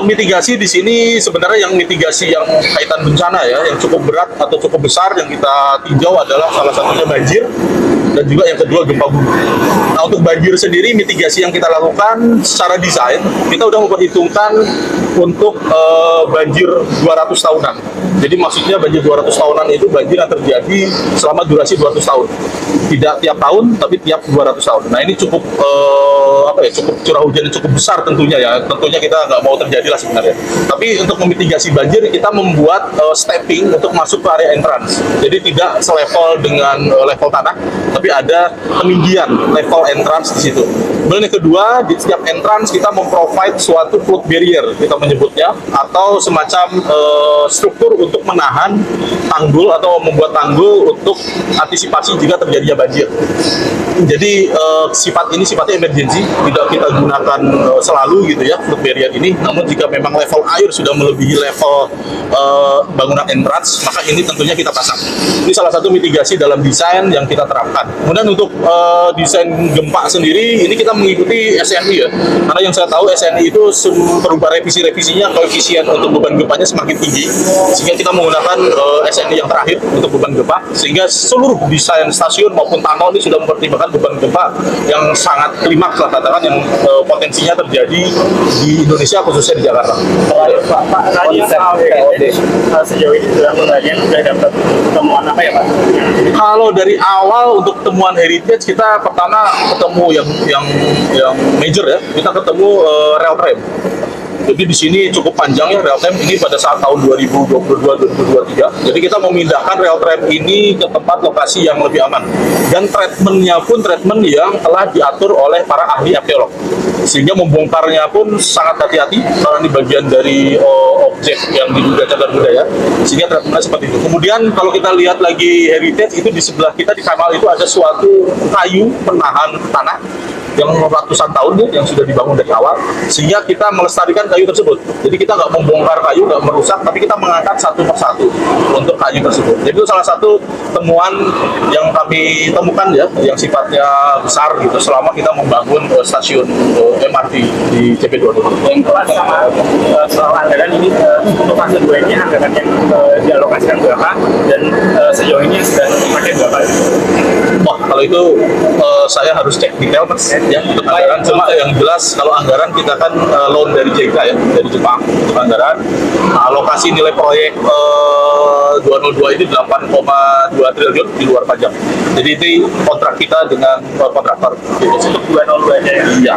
untuk mitigasi di sini sebenarnya yang mitigasi yang kaitan bencana ya, yang cukup berat atau cukup besar yang kita tinjau adalah salah satunya banjir dan juga yang kedua gempa bumi. Nah, untuk banjir sendiri mitigasi yang kita lakukan secara desain kita udah memperhitungkan untuk banjir 200 tahunan. Jadi maksudnya banjir 200 tahunan itu banjir yang terjadi selama durasi 200 tahun. Tidak tiap tahun tapi tiap 200 tahun. Nah, ini cukup cukup curah hujan yang cukup besar tentunya ya. Tentunya kita nggak mau terjadi lah sebenarnya. Tapi untuk memitigasi banjir kita membuat stepping untuk masuk ke area entrance. Jadi tidak selevel dengan level tanah, tapi ada peninggian level entrance di situ. Kemudian yang kedua, di setiap entrance kita memprovide suatu flood barrier kita menyebutnya, atau semacam struktur untuk menahan tanggul atau membuat tanggul untuk antisipasi jika terjadinya banjir. Jadi sifat ini sifatnya emergency, tidak kita gunakan selalu gitu ya flood barrier ini. Namun jika memang level air sudah melebihi level bangunan entrance, maka ini tentunya kita pasang. Ini salah satu mitigasi dalam desain yang kita terapkan. Kemudian untuk desain gempa sendiri, ini kita mengikuti SNI ya. Karena yang saya tahu SNI itu berubah revisi-revisinya, koefisien untuk beban gempanya semakin tinggi, sehingga kita menggunakan SNI yang terakhir untuk beban gempa, sehingga seluruh desain stasiun maupun tunnel ini sudah mempertimbangkan beban gempa yang sangat klimaks lah katakan, yang potensinya terjadi di Indonesia khususnya di Jakarta. Pak, tadi yang sejauh ini sudah dapat temuan apa ya Pak? Kalau dari awal untuk temuan heritage, kita pertama ketemu yang major ya, kita ketemu rail tram. Jadi di sini cukup panjang ya rel tram ini pada saat tahun 2022-2023. Jadi kita memindahkan rel tram ini ke tempat lokasi yang lebih aman. Dan treatmentnya pun treatment yang telah diatur oleh para ahli arkeolog. Sehingga membongkarnya pun sangat hati-hati karena ini bagian dari objek yang diduga cagar budaya. Sehingga treatmentnya seperti itu. Kemudian kalau kita lihat lagi heritage, itu di sebelah kita di kanal itu ada suatu kayu penahan tanah yang ratusan tahun ya, yang sudah dibangun dari awal, sehingga kita melestarikan kayu tersebut. Jadi kita nggak membongkar kayu, nggak merusak, tapi kita mengangkat satu persatu untuk kayu tersebut. Jadi itu salah satu temuan yang kami temukan ya, yang sifatnya besar gitu selama kita membangun stasiun MRT di CP22. Yang kelas sama soal anggaran ini, untuk fase 2 ini anggaran yang dialokasikan berapa, dan sejauh ini sudah dipakai berapa? Wah, kalau itu saya harus cek detail Mas ya untuk anggaran. Cuma yang jelas kalau anggaran kita kan loan dari JK ya, dari Jepang untuk anggaran. Alokasi nilai proyek 202 ini 8,2 triliun di luar pajak. Jadi itu kontrak kita dengan kontraktor. Untuk 202 aja ya? Iya.